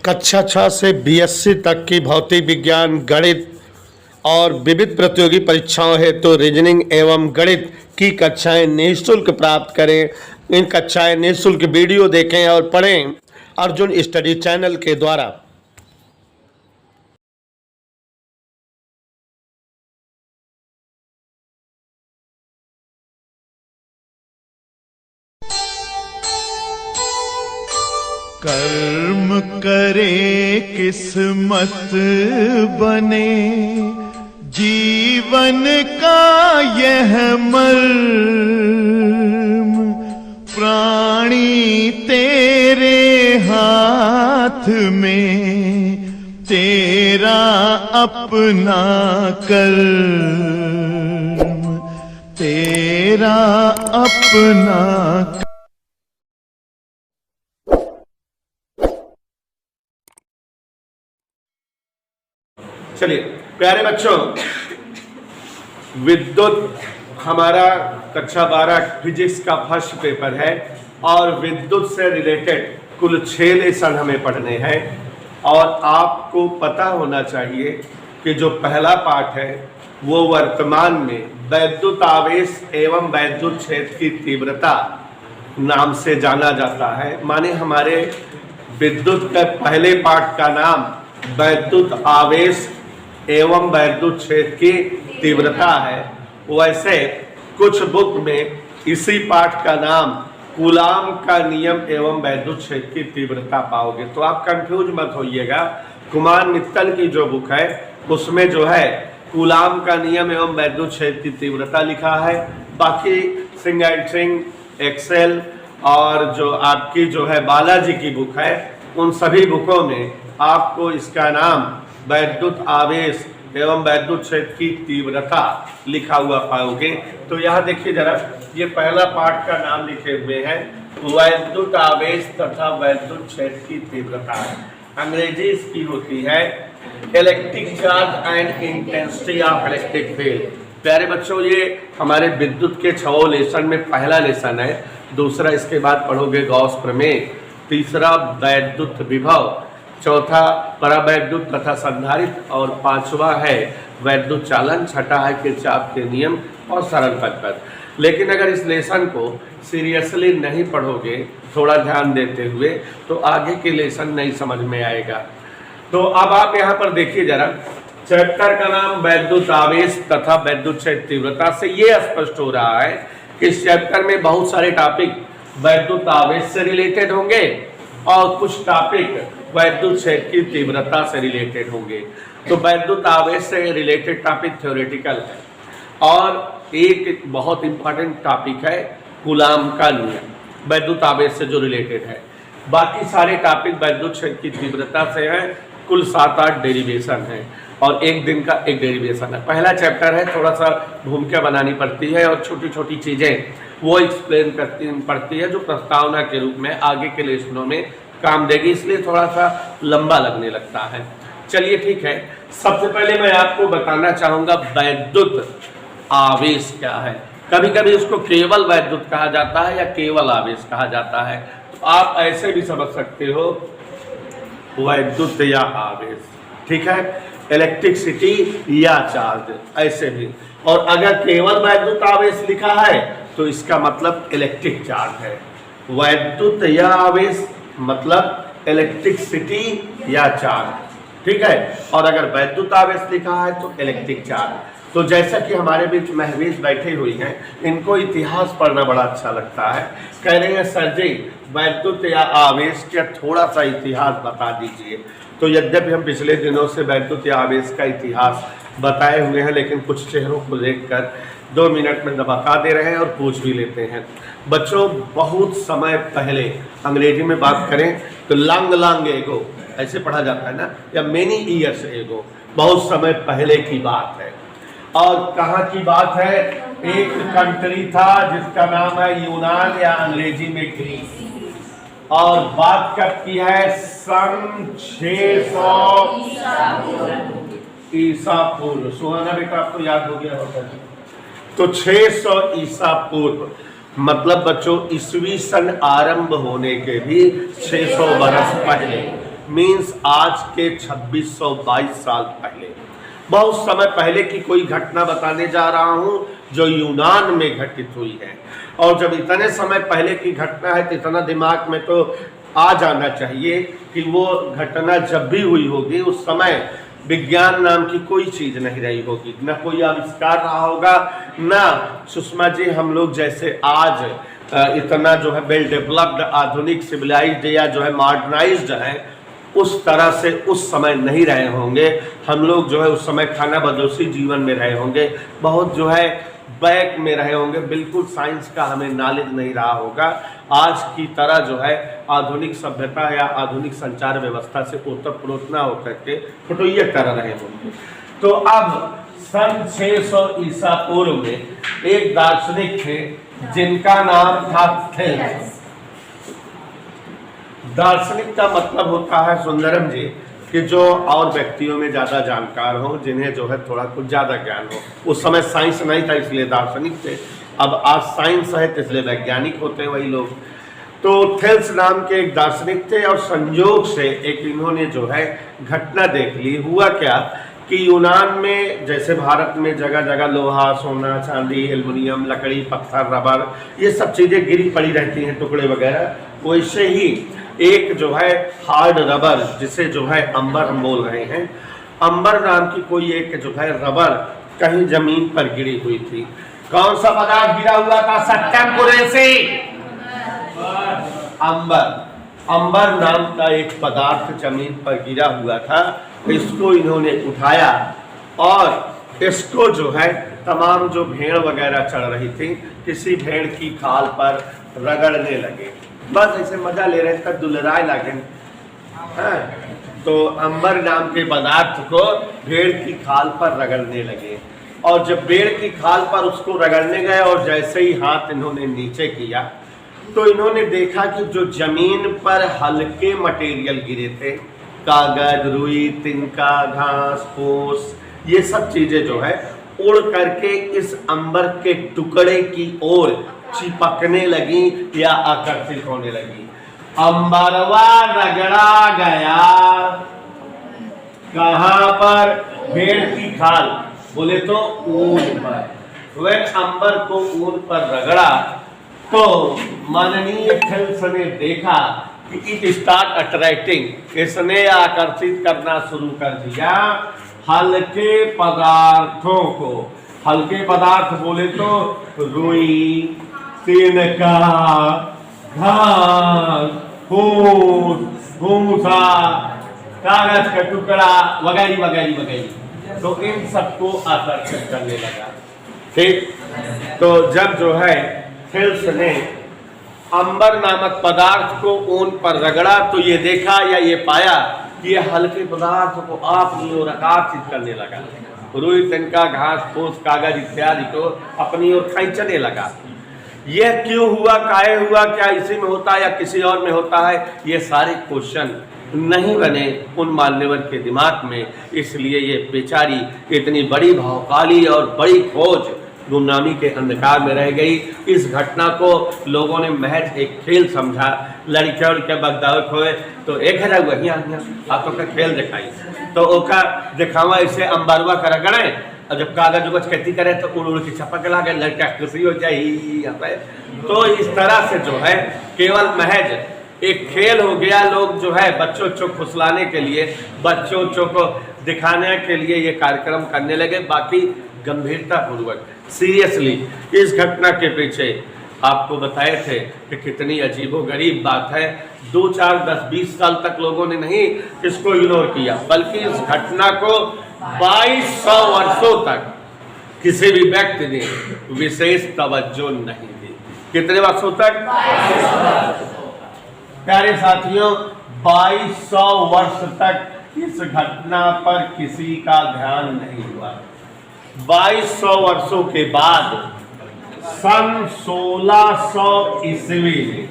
कक्षा 6 से बीएससी तक की भौतिक विज्ञान, गणित और विविध प्रतियोगी परीक्षाओं हेतु तो रीजनिंग एवं गणित की कक्षाएं निःशुल्क प्राप्त करें। इन कक्षाएं निःशुल्क वीडियो देखें और पढ़ें अर्जुन स्टडी चैनल के द्वारा। कर्म करे किस्मत बने, जीवन का यह मर्म, प्राणी तेरे हाथ में, तेरा अपना कर्म, तेरा अपना। चलिए प्यारे बच्चों, विद्युत हमारा कक्षा 12 फिजिक्स का फर्स्ट पेपर है और विद्युत से रिलेटेड कुल 6 लेसन हमें पढ़ने हैं। और आपको पता होना चाहिए कि जो पहला पाठ है वो वर्तमान में वैद्युत आवेश एवं वैद्युत क्षेत्र की तीव्रता नाम से जाना जाता है। माने हमारे विद्युत के पहले पाठ का नाम वैद्युत आवेश एवं वैद्युत क्षेत्र की तीव्रता है। वैसे कुछ बुक में इसी पाठ का नाम कूलाम का नियम एवं वैद्युत क्षेत्र की तीव्रता पाओगे, तो आप कंफ्यूज मत होइएगा। कुमार मित्तल की जो बुक है उसमें जो है कूलाम का नियम एवं वैद्युत क्षेत्र की तीव्रता लिखा है। बाकी सिंह एंड सिंह, एक्सेल और जो आपकी जो है बालाजी की बुक है, उन सभी बुकों में आपको इसका नाम वैद्युत आवेश एवं वैद्युत क्षेत्र की तीव्रता लिखा हुआ पाओगे। तो यहाँ देखिए जरा, ये पहला पाठ का नाम लिखे हुए हैं वैद्युत आवेश तथा वैद्युत क्षेत्र की तीव्रता है। अंग्रेजी इसकी होती है electric charge and intensity of electric field. प्यारे बच्चों, ये हमारे विद्युत के 6 लेसन में पहला लेसन है। दूसरा इसके बाद पढ़ोगे गॉस प्रमेय, तीसरा वैद्युत विभव, चौथा परावैद्युत तथा संधारित्र और 5वां है वैद्युत चालन, छठा है किरचॉफ के नियम और सरल पद्धति। लेकिन अगर इस लेसन को सीरियसली नहीं पढ़ोगे थोड़ा ध्यान देते हुए तो आगे के लेसन नहीं समझ में आएगा। तो अब आप यहाँ पर देखिए जरा, चैप्टर का नाम वैद्युत आवेश तथा वैद्युत क्षेत्र तीव्रता से ये स्पष्ट हो रहा है कि इस चैप्टर में बहुत सारे टॉपिक वैद्युत आवेश से रिलेटेड होंगे और कुछ टॉपिक वैद्युत क्षेत्र की तीव्रता से रिलेटेड होंगे। तो वैद्युत आवेश से रिलेटेड टॉपिक थ्योरेटिकल है और एक बहुत इंपॉर्टेंट टॉपिक है कूलाम का नियम, वैद्युत आवेश से जो रिलेटेड है। बाकी सारे टॉपिक वैद्युत क्षेत्र की तीव्रता से हैं। कुल 7-8 डेरिवेशन है और एक दिन का एक डेरिवेशन है। पहला चैप्टर है, थोड़ा सा भूमिका बनानी पड़ती है और छोटी छोटी चीजें वो एक्सप्लेन पड़ती है जो प्रस्तावना के रूप में आगे के लेसनों में काम देगी, इसलिए थोड़ा सा लंबा लगने लगता है। चलिए ठीक है, सबसे पहले मैं आपको बताना चाहूंगा वैद्युत आवेश क्या है। कभी कभी उसको केवल वैद्युत कहा जाता है या केवल आवेश कहा जाता है, तो आप ऐसे भी समझ सकते हो वैद्युत या आवेश, ठीक है, इलेक्ट्रिसिटी या चार्ज, ऐसे भी। और अगर केवल वैद्युत आवेश लिखा है तो इसका मतलब इलेक्ट्रिक चार्ज है। वैद्युत या आवेश मतलब इलेक्ट्रिसिटी या चार्ज, ठीक है। और अगर वैद्युत आवेश लिखा है तो इलेक्ट्रिक चार्ज। तो जैसा कि हमारे बीच महवीज बैठी हुई हैं, इनको इतिहास पढ़ना बड़ा अच्छा लगता है। कह रहे हैं सर जी वैद्युत या आवेश का थोड़ा सा इतिहास बता दीजिए। तो यद्यपि हम पिछले दिनों से वैद्युत या आवेश का इतिहास बताए हुए हैं, लेकिन कुछ चेहरों को देखकर 2 मिनट में बता दे रहे हैं और पूछ भी लेते हैं। बच्चों, बहुत समय पहले, अंग्रेजी में बात करें तो लॉन्ग एगो ऐसे पढ़ा जाता है ना, या मेनी ईयर्स एगो, बहुत समय पहले की बात है। और कहाँ की बात है? एक कंट्री था जिसका नाम है यूनान या अंग्रेजी में ग्रीस। और बात कब की है? सन 600 ईसा पूर्व। सुहाना बेटा आपको याद हो गया होगा। तो 600 ईसा पूर्व मतलब बच्चों ईसवी सन आरंभ होने के भी 600 वर्ष पहले मीन्स आज के 2622 साल पहले, बहुत समय पहले की कोई घटना बताने जा रहा हूं जो यूनान में घटित हुई है। और जब इतने समय पहले की घटना है तो इतना दिमाग में तो आ जाना चाहिए कि वो घटना जब भी हुई होगी उस समय विज्ञान नाम की कोई चीज नहीं रही होगी, न कोई आविष्कार रहा होगा, न सुषमा जी हम लोग जैसे आज इतना जो है वेल डेवलप्ड आधुनिक सिविलाइज्ड या जो है मॉडर्नाइज्ड है उस तरह से उस समय नहीं रहे होंगे। हम लोग जो है उस समय खाना बदोशी जीवन में रहे होंगे, बहुत जो है बैक में रहे होंगे, बिल्कुल साइंस का हमें नॉलेज नहीं रहा होगा। आज की तरह जो है आधुनिक सभ्यता या आधुनिक संचार व्यवस्था से ओतप्रोत ना होकर के फोटोइये कर रहे होंगे। तो अब सन 600 ईसा पूर्व में एक दार्शनिक थे जिनका नाम था थेल्स। दार्शनिक का मतलब होता है सुंदरम जी कि जो और व्यक्तियों में ज़्यादा जानकार हो, जिन्हें जो है थोड़ा कुछ ज़्यादा ज्ञान हो। उस समय साइंस नहीं था इसलिए दार्शनिक थे, अब आज साइंस है तो इसलिए वैज्ञानिक होते हैं वही लोग। तो थेल्स नाम के एक दार्शनिक थे और संयोग से एक इन्होंने जो है घटना देख ली। हुआ क्या कि यूनान में जैसे भारत में जगह जगह लोहा, सोना, चांदी, एल्युमिनियम, लकड़ी, पत्थर, रबर ये सब चीज़ें गिरी पड़ी रहती हैं, टुकड़े वगैरह, वैसे ही एक जो है हार्ड रबर जिसे जो है अंबर हम बोल रहे हैं, अंबर नाम की कोई एक जो है रबर कहीं जमीन पर गिरी हुई थी। कौन सा पदार्थ गिरा हुआ था? सत्यम कुरैशी, अंबर। अंबर नाम का एक पदार्थ जमीन पर गिरा हुआ था, इसको इन्होंने उठाया और इसको जो है तमाम जो भेड़ वगैरह चढ़ रही थी किसी भेड़ की खाल पर रगड़ने लगे, बस ऐसे मजा ले रहे थे, दुलराए लगे। हाँ, तो अंबर नाम के पदार्थ को भेड़ की खाल पर रगड़ने लगे और जब भेड़ की खाल पर उसको रगड़ने गए और जैसे ही हाथ इन्होंने नीचे किया तो इन्होंने देखा कि जो जमीन पर हल्के मटेरियल गिरे थे, कागज, रुई, तिनका, घास फूस, ये सब चीजें जो है उड़ करके इस अंबर के टुकड़े की ओर चिपकने लगी या आकर्षित होने लगी। अंबरवा रगड़ा गया कहां पर? भेड़ की खाल, बोले तो ऊन पर। वह अंबर को ऊन पर रगड़ा तो माननीय थेल्स ने देखा कि इट स्टार्ट अट्रैक्टिंग, इसने आकर्षित करना शुरू कर दिया हल्के पदार्थों को। हल्के पदार्थ बोले तो रुई, तिनका, घास, फूस, भूसा, कागज का टुकड़ा वगैरह वगैरह वगैरह, तो इन सबको आकर्षित करने लगा। ठीक, तो जब जो है थेल्स ने अंबर नामक पदार्थ को ऊन पर रगड़ा तो ये देखा या ये पाया कि ये हल्के पदार्थ को अपनी ओर आकर्षित करने लगा। रुई, तिनका, घास फूस, कागज इत्यादि को अपनी ओर खींचने लगा। यह क्यों हुआ, काहे हुआ, क्या इसी में होता है या किसी और में होता है, ये सारे क्वेश्चन नहीं बने उन मान्यवर के दिमाग में, इसलिए ये बेचारी इतनी बड़ी भावकाली और बड़ी खोज गुमनामी के अंधकार में रह गई। इस घटना को लोगों ने महज एक खेल समझा, लड़कियां उड़के बगदावत हुए तो एक हजार हुआ आपको का खेल दिखाई तो ओका दिखावा ऐसे अंबारवा कर रगड़े और जब कागज उगज खेती करे तो उड़ उड़ के छपक लगे, लड़का खुशी हो जाए। तो इस तरह से जो है केवल महज एक खेल हो गया। लोग जो है बच्चों फुसलाने के लिए, बच्चों को दिखाने के लिए ये कार्यक्रम करने लगे, बाकी गंभीरता पूर्वक सीरियसली इस घटना के पीछे आपको बताए थे कि कितनी अजीबोगरीब बात है। 2, 4, 10, 20 साल तक लोगों ने नहीं इसको इग्नोर किया, बल्कि इस घटना को 2200 वर्षों तक किसी भी व्यक्ति ने विशेष तवज्जो नहीं दी। कितने वर्षों तक? प्यारे साथियों, 2200 वर्ष तक इस घटना पर किसी का ध्यान नहीं हुआ। 2200 वर्षों के बाद सन 1600 ईस्वी में,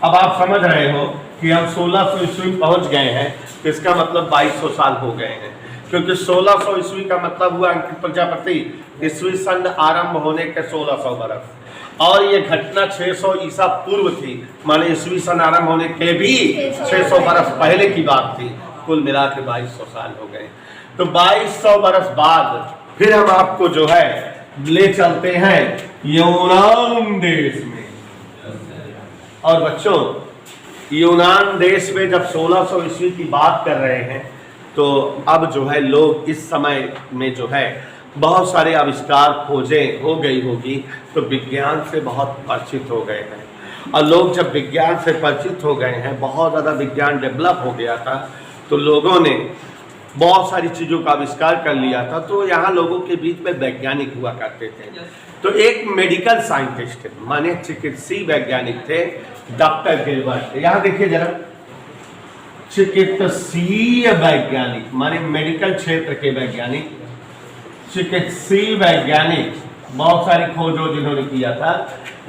अब आप समझ रहे हो कि हम 1600 ईस्वी पहुंच गए हैं, तो इसका मतलब 2200 साल हो गए हैं, क्योंकि 1600 ईस्वी का मतलब हुआ अंकित प्रजापति ईस्वी सन आरंभ होने के 1600 बरस। और ये घटना 600 ईसा पूर्व थी, माने ईस्वी सन आरंभ होने के भी 600 बरस पहले की बात थी। कुल मिला के 2200 साल हो गए। तो 2200 बरस बाद फिर हम आपको जो है ले चलते हैं यूनान देश में। और बच्चों, यूनान देश में जब 1600 ईस्वी की बात कर रहे हैं, तो अब जो है लोग इस समय में जो है बहुत सारे आविष्कार खोजें हो गई होगी, तो विज्ञान से बहुत परिचित हो गए हैं। और लोग जब विज्ञान से परिचित हो गए हैं, बहुत ज़्यादा विज्ञान डेवलप हो गया था, तो लोगों ने बहुत सारी चीज़ों का आविष्कार कर लिया था। तो यहाँ लोगों के बीच में वैज्ञानिक हुआ करते थे। तो एक मेडिकल साइंटिस्ट माने चिकित्सीय वैज्ञानिक थे, डॉक्टर गिलबर्ट। यहाँ देखिए जरा, चिकित्सीय वैज्ञानिक माने मेडिकल क्षेत्र के वैज्ञानिक, चिकित्सीय वैज्ञानिक, बहुत सारी खोजों जिन्होंने किया था।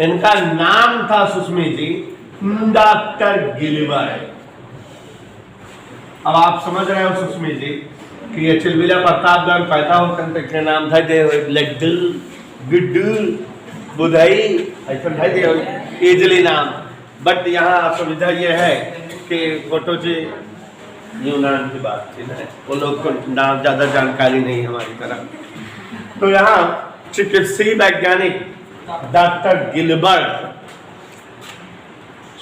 इनका नाम था सुषमी जी डॉक्टर गिलबर्ट। अब आप समझ रहे हो सुषमी जी कि ये चिलबिला प्रतापगढ़ पैदा होकर के नाम था दे लड्डू गुड्डू बुधाई ऐसा था दे इजली नाम। बट यहाँ सुविधा ये है कि फोटो जी यूनान की बात थी ना, वो लोग को नाम ज़्यादा जानकारी नहीं हमारी तरफ। तो यहाँ चिकित्सीय वैज्ञानिक डॉक्टर गिलबर्ट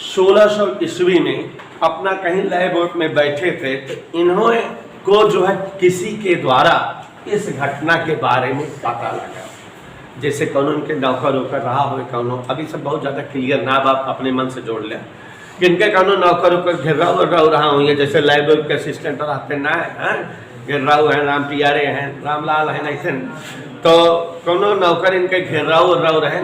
1600 ईस्वी में अपना कहीं लैब में बैठे थे, तो इन्होंने को जो है किसी के द्वारा इस घटना के बारे में पता लगा। जैसे कौन उनके नौकर होकर रहा हो, कौन अभी सब बहुत ज़्यादा क्लियर ना आप अपने मन से जोड़ लें, किनके कौन नौकर होकर घेराव रहा हुई है, जैसे लाइब्रेरी के असिस्टेंट रहते ना है, घेराव है, राम पियारे हैं, रामलाल हैं, ऐसे। तो कौन नौकर इनके घेराव रहे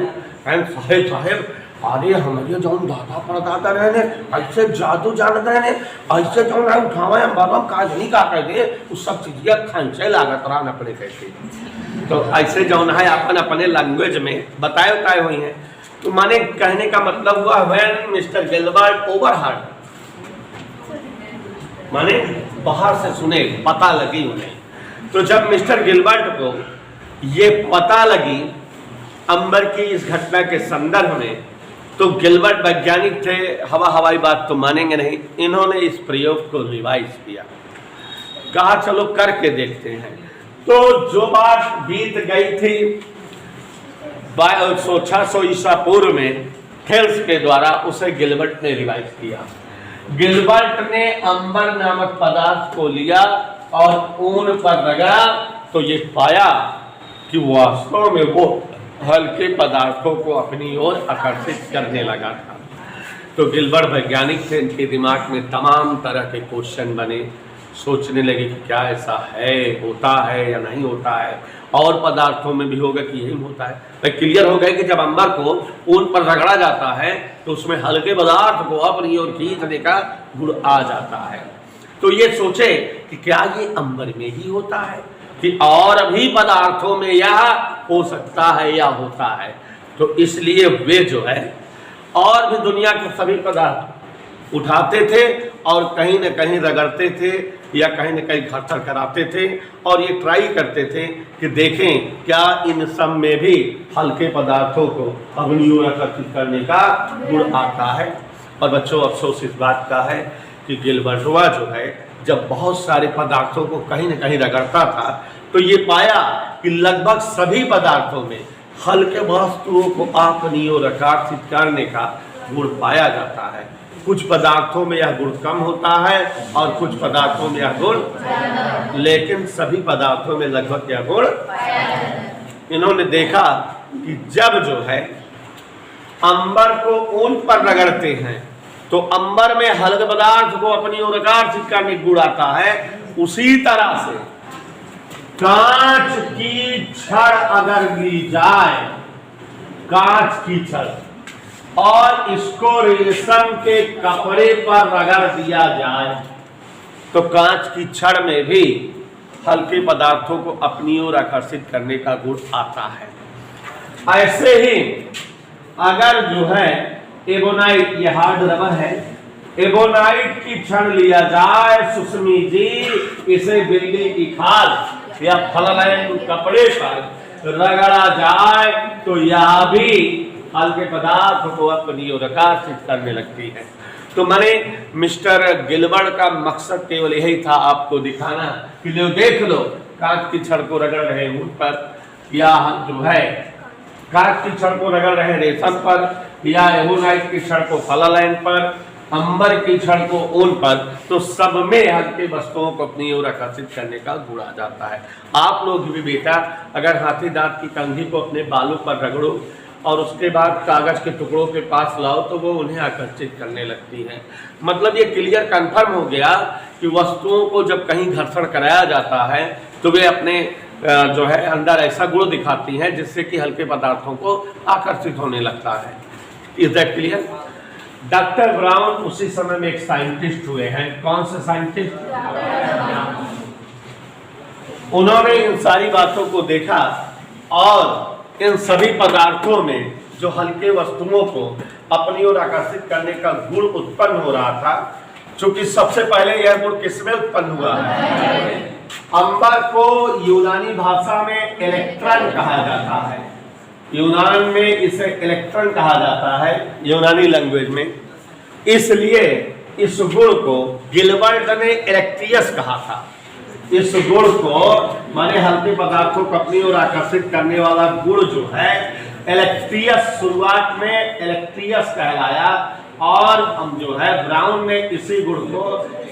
साहेब साहेब, अरे हमारे जो दादा परदादा रहे ऐसे जादू जानते हैं, ऐसे जो है उठावे हम बाबा काज नहीं का कर दे, उस सब चीज़िया खंचे लागत रहा अपने कैसे। तो ऐसे जो है अपन अपने लैंग्वेज में बताए हुई हैं। तो माने कहने का मतलब हुआ व्हेन मिस्टर गिलबर्ट ओवरहर्ड, माने बाहर से सुने, पता लगी उन्हें। तो जब मिस्टर गिलबर्ट को ये पता लगी अंबर की इस घटना के संदर्भ में, तो गिलबर्ट वैज्ञानिक थे, हवाई बात तो मानेंगे नहीं, इन्होंने इस प्रयोग को रिवाइज किया, कहा चलो करके देखते हैं। तो जो बात बीत गई थी 600 ईसा पूर्व में थेल्स के द्वारा, उसे गिलबर्ट ने रिवाइज किया। गिलबर्ट ने अंबर नामक पदार्थ को लिया और ऊन पर रगड़ा, तो ये पाया कि वास्तव में वो हल्के पदार्थों को अपनी ओर आकर्षित करने लगा था। तो गिलबर्ट वैज्ञानिक थे, इनके दिमाग में तमाम तरह के क्वेश्चन बने, सोचने लगे कि क्या ऐसा है, होता है या नहीं होता है, और पदार्थों में भी होगा कि यही होता है। तो क्लियर हो गया कि जब अंबर को ऊन पर रगड़ा जाता है तो उसमें हल्के पदार्थ को अपनी ओर खींचने का गुण आ जाता है। तो ये सोचे कि क्या ये अंबर में ही होता है कि और भी पदार्थों में यह हो सकता है या होता है। तो इसलिए वे जो है और भी दुनिया के सभी पदार्थ उठाते थे और कहीं न कहीं रगड़ते थे या कहीं न कहीं घर कराते थे, और ये ट्राई करते थे कि देखें क्या इन सब में भी हल्के पदार्थों को अपनी ओर आकर्षित करने का गुण आता है। और बच्चों, अफसोस इस बात का है कि गिलबर्टवा जो है जब बहुत सारे पदार्थों को कहीं न कहीं रगड़ता था, तो ये पाया कि लगभग सभी पदार्थों में हल्के वस्तुओं को अपनी ओर आकर्षित करने का गुण पाया जाता है। कुछ पदार्थों में यह गुण कम होता है और कुछ पदार्थों में यह गुण, लेकिन सभी पदार्थों में लगभग यह गुण। इन्होंने देखा कि जब जो है अंबर को ऊन पर रगड़ते हैं तो अंबर में हल्के पदार्थ को अपनी ओर आकर्षित करने गुण आता है। उसी तरह से कांच की छड़ अगर ली जाए, कांच की छड़, और इसको रेशम के कपड़े पर रगड़ दिया जाए, तो कांच की छड़ में भी हल्के पदार्थों को अपनी ओर आकर्षित करने का गुण आता है। ऐसे ही अगर जो है एबोनाइट, ये हार्ड रबर है, एबोनाइट की छड़ लिया जाए सुषमी जी, इसे बिल्ली की खाल या फलाने कपड़े पर रगड़ा जाए, तो यह भी हल्के पदार्थों को अपनी ओर आकर्षित करने लगती है। तो मैंने मिस्टर गिलबर्ट का मकसद केवल यही था आपको दिखाना कि लो देख लो, कांच की छड़ को रगड़ रहे ऊन पर, या जो है कांच की छड़ को रगड़ रहे रेशम पर, या एवोनाइट की छड़ को फलालैंड पर, अंबर की छड़ को ऊन पर, तो सब में हल्के वस्तुओं को अपनी ओर आकर्षित करने का गुण आ जाता है। आप लोग भी बेटा अगर हाथी दांत की कंघी को अपने बालों पर रगड़ो और उसके बाद कागज के टुकड़ों के पास लाओ तो वो उन्हें आकर्षित करने लगती है। मतलब ये क्लियर कंफर्म हो गया कि वस्तुओं को जब कहीं घर्षण कराया जाता है तो वे अपने जो है अंदर ऐसा गुण दिखाती हैं जिससे कि हल्के पदार्थों को आकर्षित होने लगता है। Is that clear? Doctor brown उसी समय में एक साइंटिस्ट हुए हैं। कौन से साइंटिस्ट? उन्होंने इन सारी बातों को देखा और इन सभी पदार्थों में जो हल्के वस्तुओं को अपनी ओर आकर्षित करने का गुण उत्पन्न हो रहा था, क्योंकि सबसे पहले यह गुण किसमें उत्पन्न हुआ? अंबर को यूनानी भाषा में इलेक्ट्रॉन कहा जाता है। यूनान में इसे इलेक्ट्रॉन कहा जाता है, यूनानी लैंग्वेज में। इसलिए इस गुण को गिलबर्ट ने इलेक्ट्रियस कहा था। इस गुण को माने हल्के पदार्थों को अपनी ओर आकर्षित करने वाला गुण जो है इलेक्ट्रियस, शुरुआत में इलेक्ट्रियस कहलाया और हम जो है ब्राउन ने इसी गुण को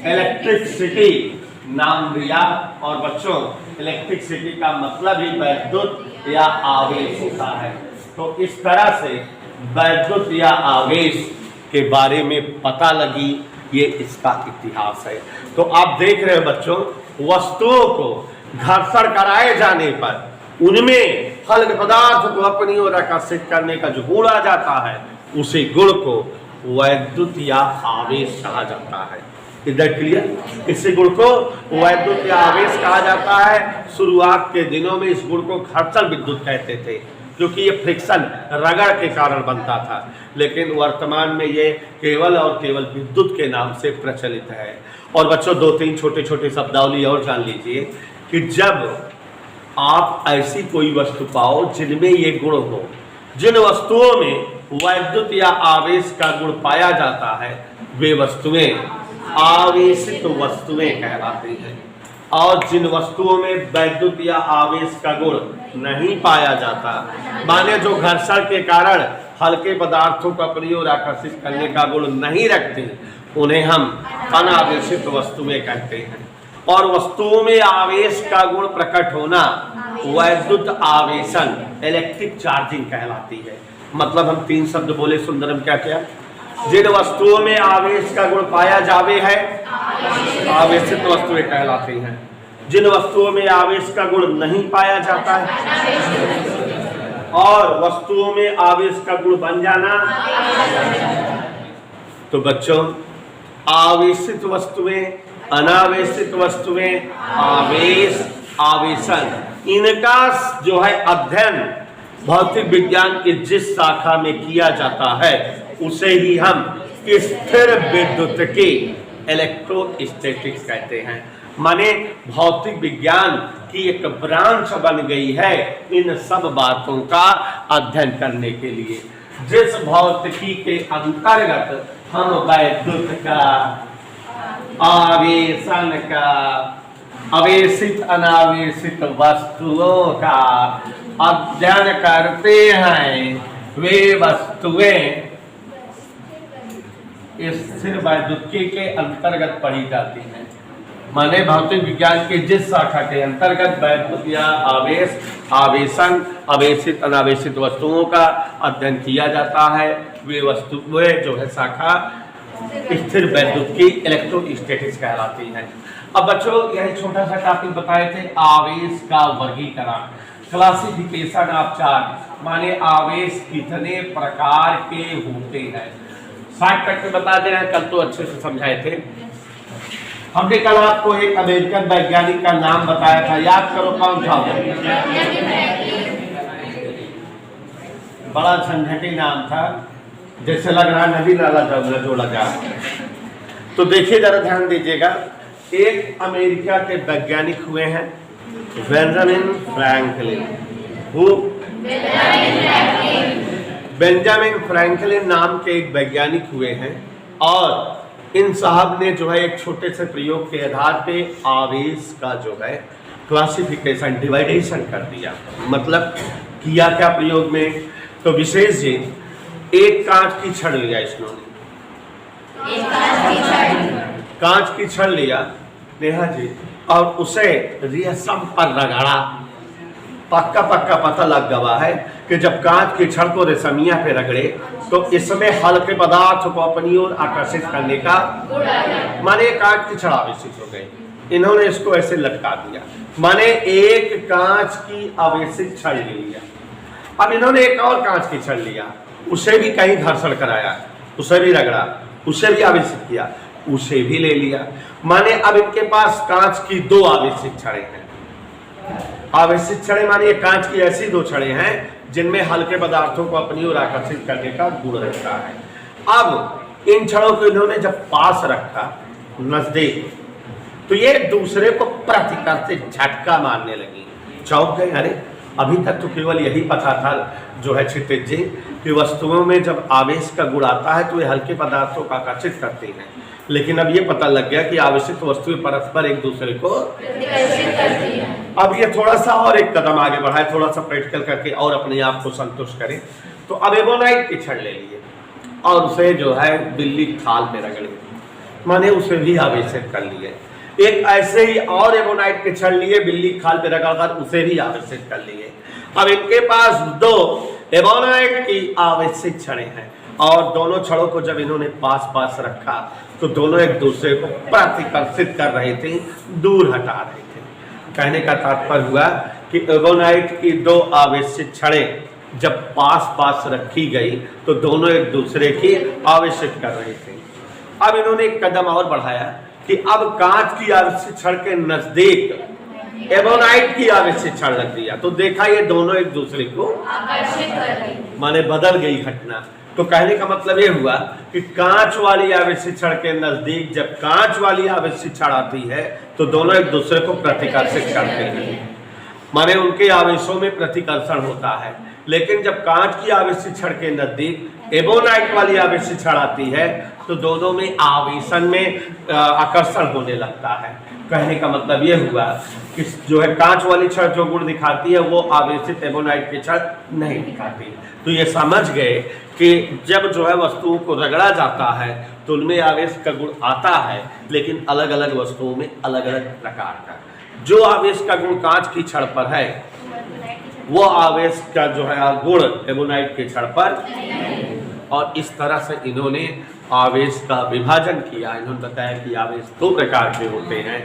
इलेक्ट्रिसिटी नाम दिया। और बच्चों इलेक्ट्रिसिटी का मतलब ही वैद्युत या आवेश होता है। तो इस तरह से वैद्युत या आवेश के बारे में पता लगी, ये इसका इतिहास है। तो आप देख रहे हो बच्चों, वस्तुओं को घर्षण कराए जाने पर उनमें हल्के पदार्थ को अपनी ओर आकर्षित करने का जो गुण आ जाता है उसी गुण को वैद्युत या आवेश कहा जाता है। Is that clear? इसी गुण को वैद्युत या आवेश कहा जाता है। शुरुआत के दिनों में इस गुण को घर्षण विद्युत कहते थे क्योंकि ये फ्रिक्शन, रगड़ के कारण बनता था, लेकिन वर्तमान में ये केवल और केवल विद्युत के नाम से प्रचलित है। और बच्चों दो तीन छोटे छोटे शब्दावली और जान लीजिए कि जब आप ऐसी कोई वस्तु पाओ जिनमें ये गुण हो, जिन वस्तुओं में वैद्युत या आवेश का गुण पाया जाता है, वे वस्तुएं आवेशित वस्तुएं कहलाती हैं। और जिन वस्तुओं में वैद्युत या आवेश का गुण नहीं पाया जाता, माने जो घर्षण के कारण हल्के पदार्थों को अपनी ओर आकर्षित करने का गुण नहीं रखते, उन्हें हम अनावेशित वस्तुएं कहते हैं। और वस्तुओं में आवेश का गुण प्रकट होना वैद्युत आवेशन, इलेक्ट्रिक चार्जिंग कहलाती है। मतलब हम तीन शब्द बोले सुंदरम, क्या क्या? जिन वस्तुओं में आवेश का गुण पाया जावे है आवेशित वस्तुएं कहलाती हैं। जिन वस्तुओं में आवेश का गुण नहीं पाया जाता है और वस्तुओं में आवेश का गुण बन जाना, तो बच्चों आवेशित वस्तुएं, अनावेशित वस्तुएं, आवेश, आवेशन, इनका जो है अध्ययन भौतिक विज्ञान की जिस शाखा में किया जाता है उसे ही हम स्थिर विद्युत की इलेक्ट्रोस्टैटिक्स कहते हैं। माने भौतिक विज्ञान की एक ब्रांच बन गई है इन सब बातों का अध्ययन करने के लिए। जिस भौतिकी के अंतर्गत हम वैद्युत का, आवेशन का, आवेशित अनावेशित वस्तुओं का अध्ययन करते हैं, वे वस्तुएं स्थिर वैद्युतिकी के अंतर्गत पढ़ी जाती हैं। माने भौतिक विज्ञान के जिस शाखा के अंतर्गत वैद्युत या आवेश, आवेशन, आवेशित अनावेशित वस्तुओं का अध्ययन किया जाता है, वे वस्तुएं जो है शाखा स्थिर विद्युतिकी इलेक्ट्रोस्टैटिक्स कहलाती हैं। अब बच्चों यही छोटा सा टॉपिक बताए थे, आवेश का वर्गीकरण, क्लासिफिकेशन ऑफ चार्ज। माने आवेश कितने प्रकार के होते हैं, शॉर्ट कट में बता दे रहे हैं। कल तो अच्छे से समझाए थे हमने। कल आपको एक अमेरिकन वैज्ञानिक का नाम बताया था, याद करो कौन था? बड़ा झंझटी नाम था, जैसे लग रहा नदी नाला जोड़ा जा। तो देखिए जरा ध्यान दीजिएगा, एक अमेरिका के वैज्ञानिक हुए हैं बेंजामिन फ्रैंकलिन। बेंजामिन फ्रैंकलिन नाम के एक वैज्ञानिक हुए हैं और इन साहब ने जो है एक छोटे से प्रयोग के आधार पे आवेश का जो है क्लासिफिकेशन डिवाइडेशन कर दिया। मतलब किया क्या प्रयोग में, तो विशेष जी एक कांच की छड़ लिया इन्होंने, कांच की छड़ लिया नेहा जी, और उसे रेशम पर रगड़ा। पक्का पता लग गया है कि जब कांच की छड़ को रेशमिया पे रगड़े तो इसमें हल्के पदार्थ को अपनी ओर आकर्षित करने का माने कांच की छड़ आवेशित हो गई। इन्होंने इसको ऐसे लटका दिया, माने एक कांच की आवेशित छड़ ले लिया। अब इन्होंने एक और कांच की छड़ लिया, उसे भी कहीं घर्षण कराया, उसे भी रगड़ा, उसे भी आवेशित किया, उसे भी ले लिया। माने अब इनके पास कांच की दो आवेशित छड़ें हैं। आवेशित छड़ें माने ये कांच की ऐसी दो छड़ें हैं जिनमें हल्के पदार्थों को अपनी ओर आकर्षित करने का गुण रहता है। अब इन छड़ों को इन्होंने जब पास रखा नजदीक, तो ये दूसरे को प्रतिकर से झटका मारने लगी। चौंक गए, अरे अभी तक तो केवल यही पता था जो है क्षितिज जी कि वस्तुओं में जब आवेश का गुण आता है तो ये हल्के पदार्थों को आकर्षित करती हैं, लेकिन अब ये पता लग गया कि आवेशित वस्तुएं परस्पर एक दूसरे को करती हैं। अब ये थोड़ा सा और एक कदम आगे बढ़ाए, थोड़ा सा प्रैक्टिकल करके और अपने आप को संतुष्ट करें। तो अब एबोनाइट की छड़ ले लिए और उसे जो है बिल्ली खाल में रगड़े, माने उसे भी आवेशित कर लिए। एक ऐसे ही और एबोनाइट के छड़ लिए, बिल्ली खाल पे रगड़कर उसे भी आवेशित कर लिए। अब इनके पास दो एबोनाइट की आवेशित छड़ें हैं और दोनों छड़ों को जब इन्होंने पास रखा तो दोनों एक दूसरे को प्रतिकर्षित कर रहे थे, दूर हटा रहे थे। कहने का तात्पर्य हुआ कि एबोनाइट की दो आवेशित छड़ें जब पास रखी गई तो दोनों एक दूसरे की आवेशित कर रहे थे। अब इन्होंने एक कदम और बढ़ाया कि अब कांच की आवेशित छड़ के नजदीक एबोनाइट की आवेशित छड़ रख दिया, तो देखा ये दोनों एक दूसरे को आकर्षित कर रही, माने बदल गई घटना। तो कहने का मतलब ये हुआ कि कांच वाली आवेशित छड़ के नजदीक जब कांच वाली आवेशित छड़ आती है तो दोनों एक दूसरे को प्रतिकर्षित करते हैं, माने उनके आवेशों में प्रतिकर्षण होता है। लेकिन जब कांच की आवेशित छड़ के नजदीक एबोनाइट वाली आवेशित छड़ आती है तो दोनों में आवेशन में आकर्षण होने लगता है। कहने का मतलब ये हुआ कि जो है कांच वाली छड़ जो गुण दिखाती है वो आवेशित एबोनाइट की छड़ नहीं दिखाती। तो ये समझ गए कि जब जो है वस्तुओं को रगड़ा जाता है तो उनमें आवेश का गुण आता है, लेकिन अलग अलग वस्तुओं में अलग अलग प्रकार का। जो आवेश का गुण कांच की छड़ पर है वो आवेश का जो है गुण एबोनाइट के छड़ पर, और इस तरह से इन्होंने आवेश का विभाजन किया। इन्होंने बताया कि आवेश दो प्रकार के होते हैं,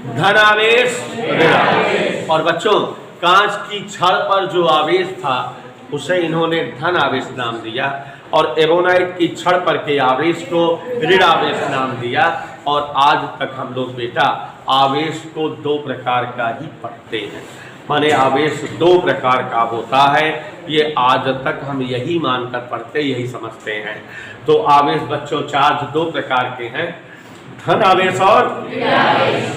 धन आवेश, ऋण आवेश। और बच्चों कांच की छड़ पर जो आवेश था उसे इन्होंने धन आवेश नाम दिया और एबोनाइट की छड़ पर के आवेश को ऋण आवेश नाम दिया। और आज तक हम लोग बेटा आवेश को दो प्रकार का ही पढ़ते हैं, माने आवेश दो प्रकार का होता है, ये आज तक हम यही मानकर पढ़ते, यही समझते हैं। तो आवेश बच्चों चार्ज दो प्रकार के हैं, धन आवेश और ऋण आवेश।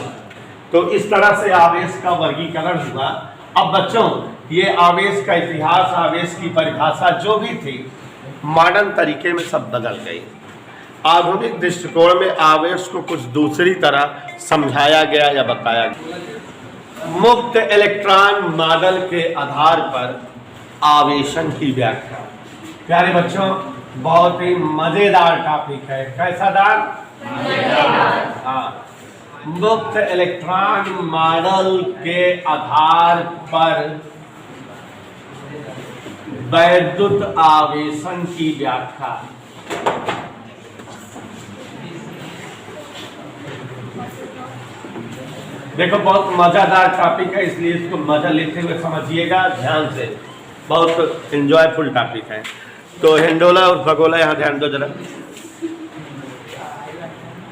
तो इस तरह से आवेश का वर्गीकरण हुआ। अब बच्चों ये आवेश का इतिहास, आवेश की परिभाषा जो भी थी मॉडर्न तरीके में सब बदल गई। आधुनिक दृष्टिकोण में आवेश को कुछ दूसरी तरह समझाया गया या बताया गया। मुक्त इलेक्ट्रॉन मॉडल के आधार पर आवेशन की व्याख्या। प्यारे बच्चों बहुत ही मजेदार टॉपिक है। कैसा दार? मजेदार। हाँ, मुक्त इलेक्ट्रॉन मॉडल के आधार पर वैद्युत आवेशन की व्याख्या। देखो बहुत मजेदार टॉपिक है, इसलिए इसको मजा लेते हुए समझिएगा ध्यान से, बहुत एंजॉयफुल टॉपिक है। तो हेंडोला और भगोला यहाँ ध्यान दो जरा।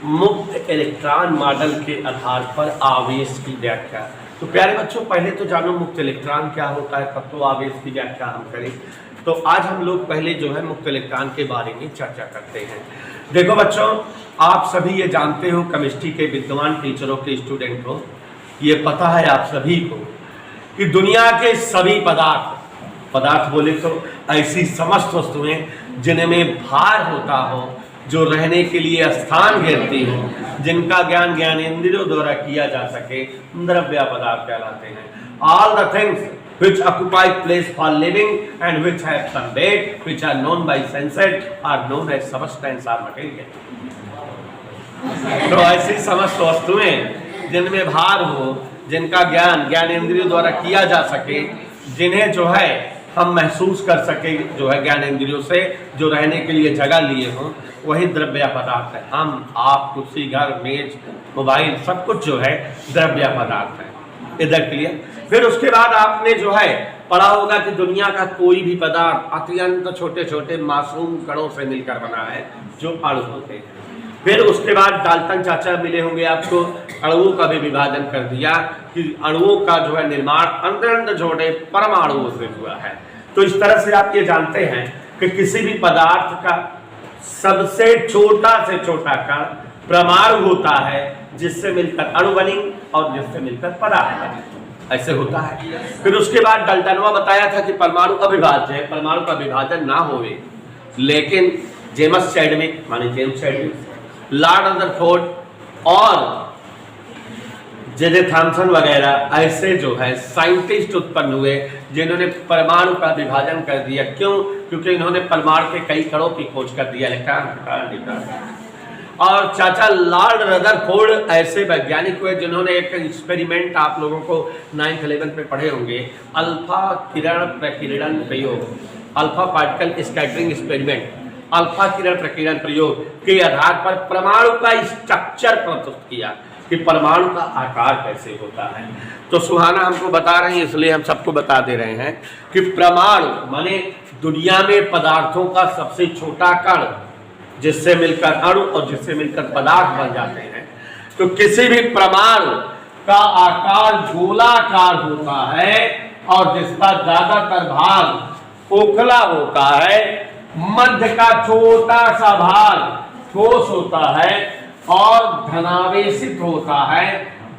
मुक्त इलेक्ट्रॉन मॉडल के आधार पर आवेश की व्याख्या। तो प्यारे बच्चों पहले तो जानो मुक्त इलेक्ट्रॉन क्या होता है, तब तो आवेश की व्याख्या हम करें। तो आज हम लोग पहले जो है मुक्त इलेक्ट्रॉन के बारे में चर्चा करते हैं। देखो बच्चों आप सभी ये जानते हो, केमिस्ट्री के विद्वान टीचरों के स्टूडेंट हो, ये पता है आप सभी को कि दुनिया के सभी पदार्थ पदार्थ बोले तो ऐसी समस्त वस्तुएं जिनमें भार होता हो, जो रहने के लिए स्थान घेरती हो, जिनका ज्ञान ज्ञानेंद्रियों द्वारा किया जा सके, द्रव्य पदार्थ कहलाते हैं। All the things which occupy place for living and which have some weight, which are known by senses, are known as substance or material. तो ऐसी समस्त वस्तुएं जिनमें भार हो, जिनका ज्ञान ज्ञानेंद्रियों द्वारा किया जा सके, जिन्हें जो है हम महसूस कर सके जो है ज्ञानेंद्रियों से, जो रहने के लिए जगह लिए हों, वही द्रव्य पदार्थ है। हम, आप, कुर्सी, घर, मेज, मोबाइल, सब कुछ जो है द्रव्य पदार्थ है। इधर क्लियर। फिर उसके बाद आपने जो है पढ़ा होगा कि दुनिया का कोई भी पदार्थ अत्यंत छोटे छोटे मासूम कणों से मिलकर बना है, जो अणु होते हैं। फिर उसके बाद डाल्टन चाचा मिले होंगे आपको, अणुओं का भी विभाजन कर दिया कि अणुओं का जो है निर्माण अत्यंत छोटे परमाणुओं से हुआ है। तो इस तरह से आप ये जानते हैं कि किसी भी पदार्थ का सबसे छोटा से छोटा कण परमाणु होता है, जिससे मिलकर अणु बनी और जिससे मिलकर पदार्थ बनी, ऐसे होता है। फिर उसके बाद डाल्टनवा बताया था कि परमाणु अविभाज्य है, परमाणु का विभाजन ना होवे, लेकिन जेम्स चैडविक माने जेम्स चैडविक, लॉर्ड रदरफोर्ड और जे थॉमसन वगैरह ऐसे जो है साइंटिस्ट उत्पन्न हुए, जिन्होंने परमाणु का विभाजन कर दिया। क्यों? क्योंकि इन्होंने परमाणु के कई कणों की खोज कर दिया, इलेक्ट्रॉन। और चाचा लॉर्ड रदरफोर्ड ऐसे वैज्ञानिक हुए जिन्होंने एक एक्सपेरिमेंट, आप लोगों को 9th 11th में पढ़े होंगे, अल्फा किरण प्रकीर्णन प्रयोग, alpha particle scattering experiment, alpha किरण प्रकीर्णन प्रयोग के आधार पर परमाणु का स्ट्रक्चर प्रस्तुत किया कि परमाणु का आकार कैसे होता है। तो सुहाना हमको बता रहे हैं, इसलिए हम सबको बता दे रहे हैं कि परमाणु माने दुनिया में पदार्थों का सबसे छोटा कण, जिससे मिलकर अणु और जिससे मिलकर पदार्थ बन जाते हैं। तो किसी भी परमाणु का आकार गोलाकार होता है और जिसका ज्यादातर भाग खोखला होता है, मध्य का छोटा सा भाग ठोस होता है और धनावेशित होता है,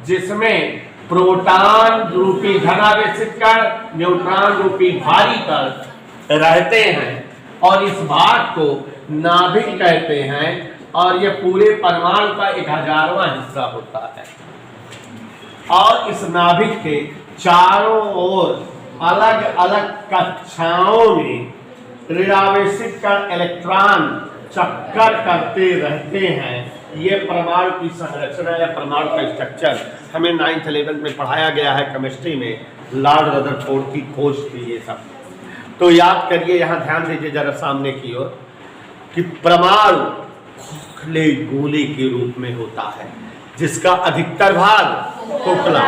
जिसमें प्रोटॉन रूपी धनावेशित कण, न्यूट्रॉन रूपी भारी कण रहते हैं, और इस भाग को नाभिक कहते हैं। और यह पूरे परमाणु का 1000वां हिस्सा होता है। और इस नाभिक के चारों ओर अलग अलग कक्षाओं में ऋणावेशित कण इलेक्ट्रॉन चक्कर करते रहते हैं। ये परमाणु की संरचना या परमाणु का स्ट्रक्चर हमें 9th 11th में पढ़ाया गया है केमिस्ट्री में, लॉर्ड रदरफोर्ड की खोज थी ये सब। तो याद करिए, यहाँ ध्यान दीजिए जरा सामने की ओर, कि परमाणु खोखले गोले के रूप में होता है, जिसका अधिकतर भाग खोखला,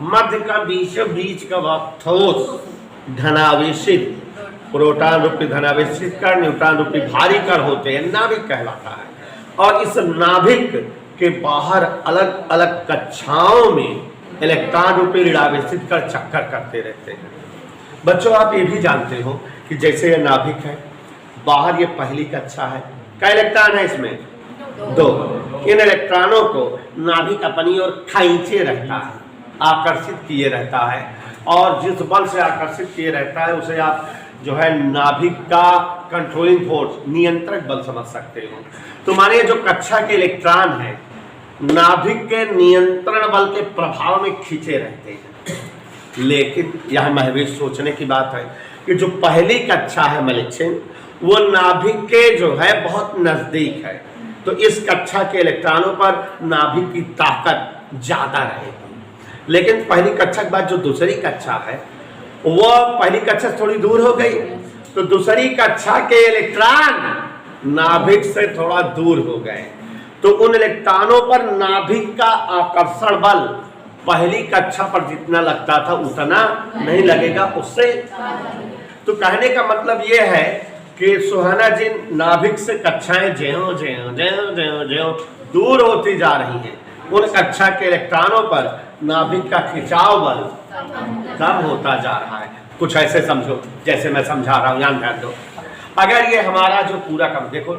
मध्य का बीच का भाग ठोस धनावेशित, प्रोटॉन रूपी धनावेशित कण, न्यूट्रॉन रूपी भारी कण होते हैं, नाभिक कहलाता है। और इस नाभिक के बाहर अलग अलग कक्षाओं में इलेक्ट्रॉन रूपी ऋणावेशित कण चक्कर करते रहते हैं। बच्चों, आप ये भी जानते हो कि जैसे ये नाभिक है, बाहर ये पहली कक्षा है, क्या इलेक्ट्रॉन है इसमें? 2। इन इलेक्ट्रॉनों को नाभिक अपनी ओर खींचे रहता है, आकर्षित किए रहता है, और जिस बल से आकर्षित किए रहता है उसे आप जो है नाभिक का कंट्रोलिंग फोर्स, नियंत्रक बल समझ सकते हो। तो मानिए जो कक्षा के इलेक्ट्रॉन है, नाभिक के नियंत्रण बल के प्रभाव में खींचे रहते हैं। लेकिन यह महवेश सोचने की बात है कि जो पहली कक्षा है मलिक्सिन, वो नाभिक के जो है बहुत नजदीक है, तो इस कक्षा के इलेक्ट्रॉनों पर नाभिक की ताकत ज्यादा रहेगी। लेकिन पहली कक्षा के बाद जो दूसरी कक्षा है, वो पहली कक्षा से थोड़ी दूर हो गई, तो दूसरी कक्षा के इलेक्ट्रॉन नाभिक से थोड़ा दूर हो गए, तो उन इलेक्ट्रॉनों पर नाभिक का आकर्षण बल पहली कक्षा पर जितना लगता था उतना नहीं लगेगा उससे। तो कहने का मतलब ये है कि सुहाना जी, नाभिक से कक्षाएं ज्यों ज्यों ज्यों ज्यों ज्यों दूर होती जा रही हैं, उन कक्षा के इलेक्ट्रॉनों पर नाभिक का खिंचाव बल कम होता जा रहा है। कुछ ऐसे समझो जैसे मैं समझा रहा हूँ, ध्यान दो। अगर ये हमारा जो पूरा काम, देखो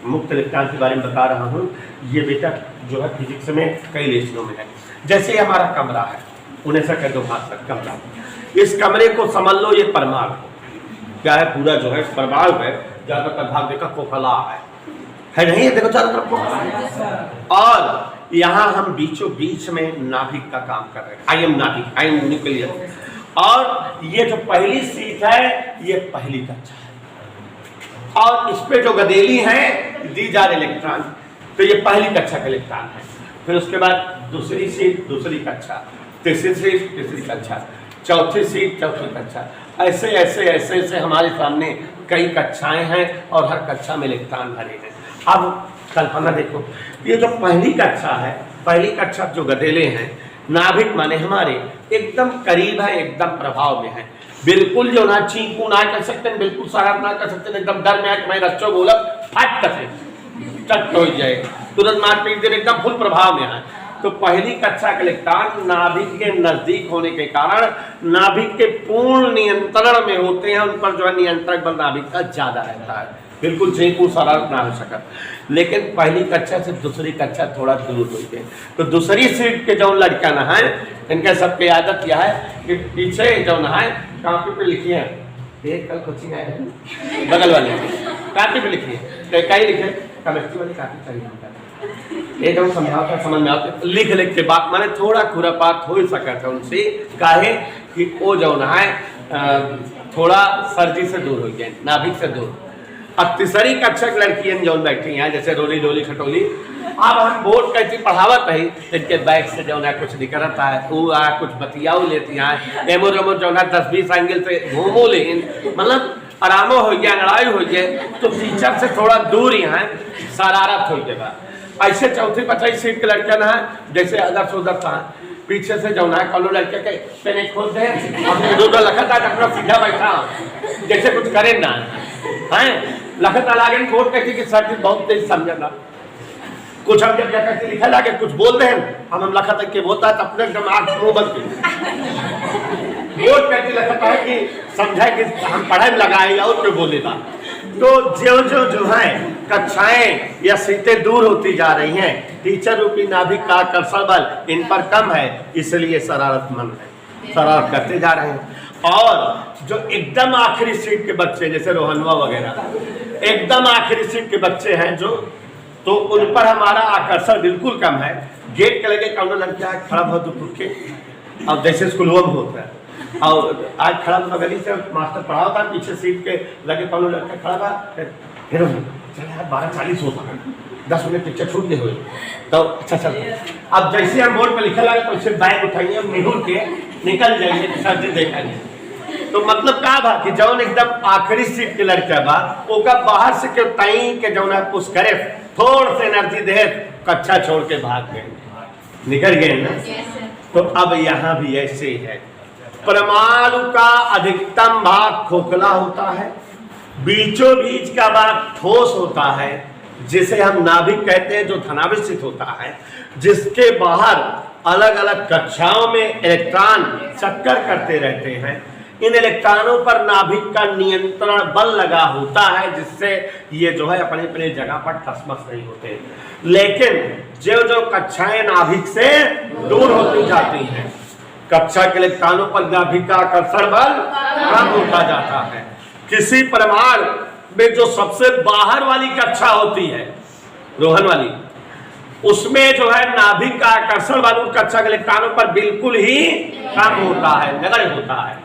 मुक्त इलेक्ट्रॉन के बारे में बता रहा हूँ, ये बेटा जो है फिजिक्स में कई लेसनों में है। जैसे ये हमारा कमरा है, उन्हें से कह दो भाग तक कमरा, इस कमरे को समझ लो ये परमाणु, क्या है, पूरा जो है परमाणु है, ज्यादातर भाग देखा खोखला है नहीं, देखो चारों तरफ खोखला है। और यहाँ हम बीचों बीच में नाभिक का काम कर रहे हैं, आई एम नाभिक, आई एम न्यूक्लियस। और ये जो पहली सीट है ये पहली कक्षा है, और इस पे जो गदेली है दीज आर इलेक्ट्रॉन, तो ये पहली कक्षा का इलेक्ट्रॉन है। फिर उसके बाद दूसरी सीट दूसरी कक्षा, तीसरी सीट तीसरी कक्षा, चौथी सीट चौथी कक्षा, ऐसे ऐसे ऐसे ऐसे हमारे सामने कई कक्षाएं हैं और हर कक्षा में इलेक्ट्रॉन भरे हैं। अब कल्पना देखो, ये जो पहली कक्षा है, पहली कक्षा जो गदेले हैं, नाभिक माने हमारे एकदम करीब है, एकदम प्रभाव में है, बिल्कुल जो ना चीकू ना कर सकते हैं, बिल्कुल शराब ना कर सकते हैं, एकदम डर में है कि मैं रच्चो बोला फट कसे चट हो जाए, तुरंत मार पीट दे, एकदम फुल प्रभाव में है। तो पहली कक्षा के इलेक्ट्रॉन नाभिक के नजदीक होने के कारण नाभिक के पूर्ण नियंत्रण में होते हैं, उन पर जो है नियंत्रण बल नाभिक का ज्यादा रहता है, बिल्कुल चीकू शरारत ना हो सका। लेकिन पहली कक्षा से दूसरी कक्षा थोड़ा दूर हुई है, तो दूसरी सीट के जो लड़का नहाए, इनका सबकी आदत यह है कि पीछे जो नहाए कॉपी पे लिखिए, एक कल कोचिंग आए हैं बगल वाले कॉपी पे लिखिए, कई लिखे केमिस्ट्री वाली कॉपी चाहिए, एक हम समझाता समझ में आते लिख लिख के बात माने थोड़ा खुरापात हो ही सका था उनसे, काहे कि वो जो नहाए थोड़ा सर्दी से दूर हो गए, नाभिक से दूर। अब तीसरी कक्षा की लड़कियां जो बैठी हैं जैसे रोली डोली खटोली, अब हम बोर्ड कैसी पढ़ावत है, इनके बैग से जो है कुछ निकलता है, वो कुछ बतियाऊ लेती हैं, एमो रेमो जो है 10-20 एंगल से घूमो, लेकिन मतलब आरामो हो गया, लड़ाई हो गया, तो टीचर से थोड़ा दूर ही है, शरारत हो गया। ऐसे चौथी पचाई सीट के लड़के ना है, जैसे अदर सुदर था, पीछे से जो है कॉलो लड़के के पेने खोल दे, अपने दो लखत अपना सीधा बैठा जैसे कुछ करे ना है, लखत लागे कोर्ट कहती कि सर बहुत तेज समझना, कुछ हम जब क्या कहते लिखा लागे कुछ बोलते हैं, हम लखत के बोलता है तो अपने एकदम आँख मुँह बंद कोर्ट कहती लखत है कि समझा कि हम पढ़ाई में लगाए और क्यों बोलेगा। तो जो है कक्षाएं या सीटें दूर होती जा रही हैं, टीचर रूपी नाभिक का आकर्षण बल इन पर कम है, इसलिए शरारतमंद है, शरारत करते जा रहे हैं। और जो एकदम आखिरी सीट के बच्चे जैसे रोहनवा वगैरह, एकदम आखिरी सीट के बच्चे हैं जो, तो उन पर हमारा आकर्षण बिल्कुल कम है। गेट के लगे कौन लड़का खड़ा बहुत दूर के, अब जैसे स्कूलों में होता है, और आज खड़ा बगली से मास्टर पढ़ा होता है, पीछे सीट के लगे कौन लड़का खड़ा था, फिर चल यार 12:40 होता है, 10 मिनट पिक्चर छूट गए हुए, तो अच्छा चल। अब जैसे हम बोर्ड पर लिखा लगा तो उससे बैग उठाइए, निहुर के निकल जाइए, सर जी देखेंगे। तो मतलब का बा कि जौन एकदम आखिरी सीट के लड़का बा, ओका बाहर से के ताई के जौन है पुश करे, थोड़ से एनर्जी दे, कक्षा छोड़ के भाग गए, निकल गए ना। तो अब यहाँ भी ऐसे ही है, परमाणु का अधिकतम भाग खोखला होता है, बीचों बीच का भाग ठोस होता है, जिसे हम नाभिक कहते हैं, जो धनावेशित होता है, जिसके बाहर अलग अलग कक्षाओं में इलेक्ट्रॉन चक्कर करते रहते हैं। इन इलेक्ट्रॉनों पर नाभिक का नियंत्रण बल लगा होता है, जिससे ये जो है अपने अपने जगह पर ठसमस नहीं होते। लेकिन जो जो कक्षाएं नाभिक से दूर होती जाती हैं, कक्षा के इलेक्ट्रॉनों पर नाभिक का आकर्षण बल कम होता जाता है। किसी परमाणु में जो सबसे बाहर वाली कक्षा होती है, रोहन वाली, उसमें जो है नाभिक का आकर्षण बल उन कक्षा के इलेक्ट्रॉनों पर बिल्कुल ही कम होता है, नगण्य होता है।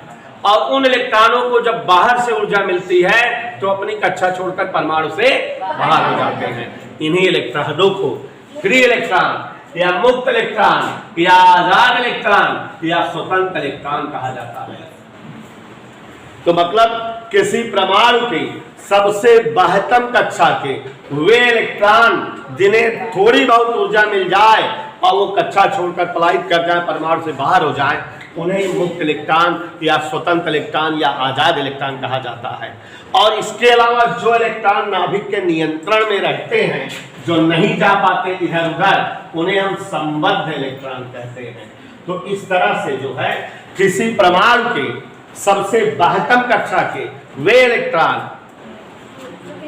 और उन इलेक्ट्रॉनों को जब बाहर से ऊर्जा मिलती है तो अपनी कक्षा छोड़कर परमाणु से बाहर हो जाते हैं। इन्हीं इलेक्ट्रॉनों को फ्री इलेक्ट्रॉन या मुक्त इलेक्ट्रॉन या आजाद इलेक्ट्रॉन या स्वतंत्र इलेक्ट्रॉन कहा जाता है। तो मतलब किसी परमाणु की सबसे बाह्यतम कक्षा के वे इलेक्ट्रॉन जिन्हें थोड़ी बहुत ऊर्जा मिल जाए और वो कक्षा छोड़कर पलायित कर जाए, परमाणु से बाहर हो जाए, उन्हें मुक्त इलेक्ट्रॉन या स्वतंत्र इलेक्ट्रॉन या आजाद इलेक्ट्रॉन कहा जाता है। और इसके अलावा जो इलेक्ट्रॉन नाभिक के नियंत्रण में रहते हैं, जो नहीं जा पाते इधर उधर, उन्हें हम संबद्ध इलेक्ट्रॉन कहते हैं। तो इस तरह से जो है किसी परमाणु के सबसे बाह्यतम कक्षा के वे इलेक्ट्रॉन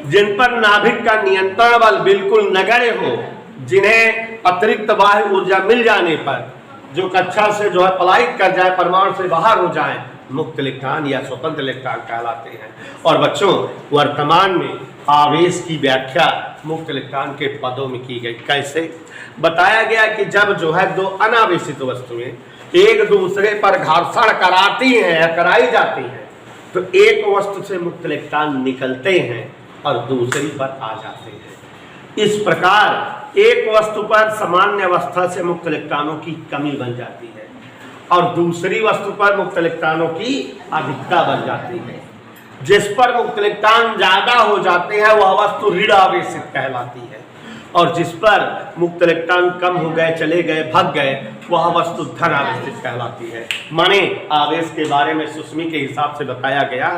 जिन पर नाभिक का नियंत्रण बल बिल्कुल नगण्य हो, जिन्हें अतिरिक्त बाह्य ऊर्जा मिल जाने पर जो कक्षा से जो है पलायित कर जाए, परमाणु से बाहर हो जाए, मुक्त इलेक्ट्रॉन या स्वतंत्र इलेक्ट्रॉन कहलाते हैं। और बच्चों, वर्तमान में आवेश की व्याख्या मुक्त इलेक्ट्रॉन के पदों में की गई। कैसे? बताया गया कि जब जो है दो अनावेशित वस्तुएं एक दूसरे पर घर्षण कराती हैं या कराई जाती हैं, तो एक वस्तु से मुक्त इलेक्ट्रॉन निकलते हैं और दूसरी पर आ जाते हैं। इस प्रकार एक वस्तु पर सामान्य अवस्था से मुक्त इलेक्ट्रॉनों की कमी बन जाती है और दूसरी वस्तु पर मुक्त इलेक्ट्रॉनों की अधिकता बन जाती है। जिस पर मुक्त इलेक्ट्रॉन ज्यादा हो जाते हैं वह वस्तु ऋण आवेशित कहलाती है, और जिस पर मुक्त इलेक्ट्रॉन कम हो गए, चले गए, भग गए, वह वस्तु धन आवेशित कहलाती है। माने आवेश के बारे में सुस्मी के हिसाब से बताया गया,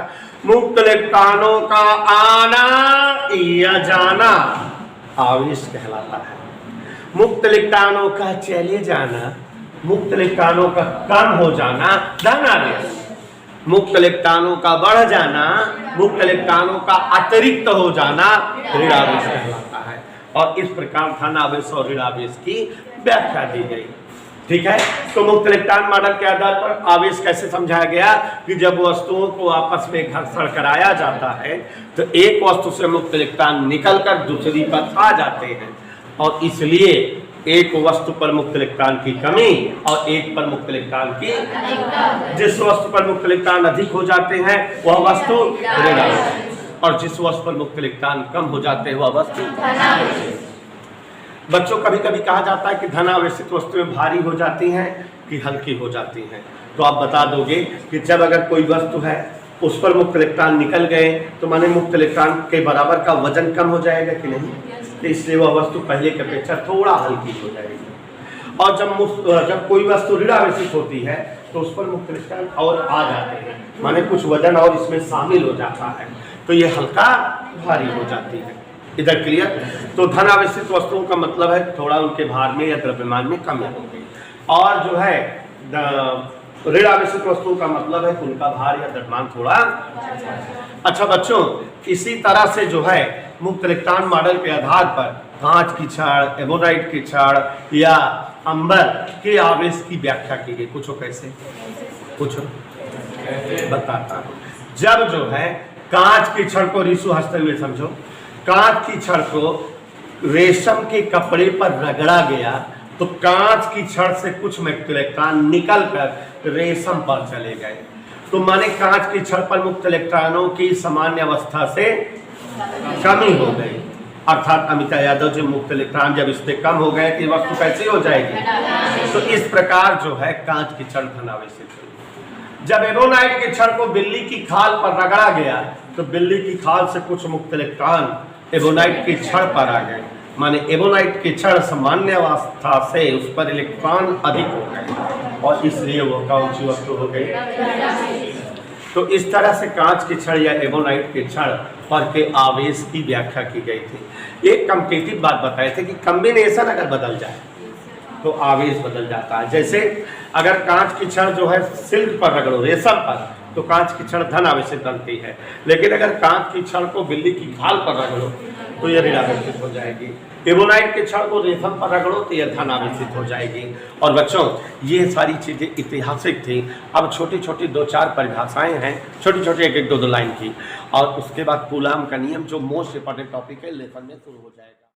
मुक्त इलेक्ट्रॉनों का आना या जाना आवेश कहलाता है, मुक्त इलेक्ट्रॉनों का चले जाना, मुक्त इलेक्ट्रॉनों का कम हो जाना धन आवेश, मुक्त इलेक्ट्रॉनों का बढ़ जाना, मुक्त इलेक्ट्रॉनों का अतिरिक्त हो जाना ऋण आवेश कहलाता है। और इस प्रकार धन आवेश और ऋण आवेश की व्याख्या दी गई। ठीक है, तो मुक्त इलेक्ट्रॉन मॉडल के आधार पर आवेश कैसे समझाया गया कि जब वस्तुओं को आपस में घर्षण कराया जाता है तो एक वस्तु से मुक्त इलेक्ट्रॉन निकलकर दूसरी पर आ जाते हैं, और इसलिए एक वस्तु पर मुक्त इलेक्ट्रॉन की कमी और एक पर मुक्त इलेक्ट्रॉन की, जिस वस्तु पर मुक्त इलेक्ट्रॉन अधिक हो जाते हैं वह वस्तु ऋण आवेश, और जिस वस्तु पर मुक्त इलेक्ट्रॉन कम हो जाते हैं वह वस्तु धन आवेश। बच्चों, कभी कभी कहा जाता है कि धन आवेशित वस्तुएं भारी हो जाती हैं कि हल्की हो जाती हैं, तो आप बता दोगे कि जब अगर कोई वस्तु है उस पर मुक्त इलेक्ट्रॉन निकल गए तो माने मुक्त इलेक्ट्रॉन के बराबर का वजन कम हो जाएगा कि नहीं, तो इसलिए वह वस्तु पहले की अपेक्षा थोड़ा हल्की हो जाएगी। और जब कोई वस्तु ऋण आवेशित होती है तो उस पर मुक्त इलेक्ट्रॉन और आ जाते हैं, माने कुछ वजन और इसमें शामिल हो जाता है, तो ये हल्का भारी हो जाती है। इधर क्लियर? तो धन आवेशित वस्तुओं का मतलब है थोड़ा उनके भार में या द्रव्यमान में कमी होगी, और जो है ऋण आवेशित वस्तुओं का मतलब है उनका भार या द्रव्यमान थोड़ा। अच्छा बच्चों, इसी तरह से जो है मुक्त इलेक्ट्रॉन मॉडल के आधार पर कांच की छड़, एबोनाइट की छड़ या अंबर के आवेश की व्याख्या की गई। पूछो कैसे? पूछो, बताता हूँ। जब जो है कांच की छड़ को, रिसु हंसते हुए समझो, कांच की छड़ को रेशम के कपड़े पर रगड़ा गया तो कांच की छड़ से कुछ मुक्त इलेक्ट्रॉन निकलकर रेशम पर चले गए, तो माने कांच की छड़ पर मुक्त इलेक्ट्रॉनों की सामान्य अवस्था से कमी हो गई, अर्थात अमिता यादव जो मुक्त इलेक्ट्रॉन जब इससे कम हो गए कि वस्तु कैसी हो जाएगी। तो इस प्रकार जो है कांच की छड़ धन आवेशित हुई। जब एबोनाइट के छड़ को बिल्ली की खाल पर रगड़ा गया तो बिल्ली की खाल से कुछ मुक्त इलेक्ट्रॉन एबोनाइट की छड़ पर आ गए, माने एबोनाइट की छड़ सामान्य अवस्था से उस पर इलेक्ट्रॉन अधिक हो गए और इसलिए वो कौन सी वस्तु हो गई। तो इस तरह से कांच की छड़ या एबोनाइट की छड़ पर के आवेश की व्याख्या की गई थी। एक कॉम्पिटिटिव बात बताए थे कि कॉम्बिनेशन अगर बदल जाए तो आवेश बदल जाता है। जैसे अगर कांच की छड़ जो है सिल्क पर रगड़ो, रेशम पर, तो कांच की छड़ धन आवेशित बनती है, लेकिन अगर कांच की छड़ को बिल्ली की खाल पर रगड़ो तो यह ऋण आवेशित हो जाएगी। एबोनाइट के छड़ को रेशम पर रगड़ो तो यह धन आवेशित हो जाएगी। और बच्चों, ये सारी चीजें ऐतिहासिक थी। अब छोटी छोटी 2-4 परिभाषाएं हैं, छोटी छोटी 1-2 लाइन की, और उसके बाद कूलाम का नियम जो मोस्ट इंपॉर्टेंट टॉपिक है लेसन में शुरू हो जाएगा।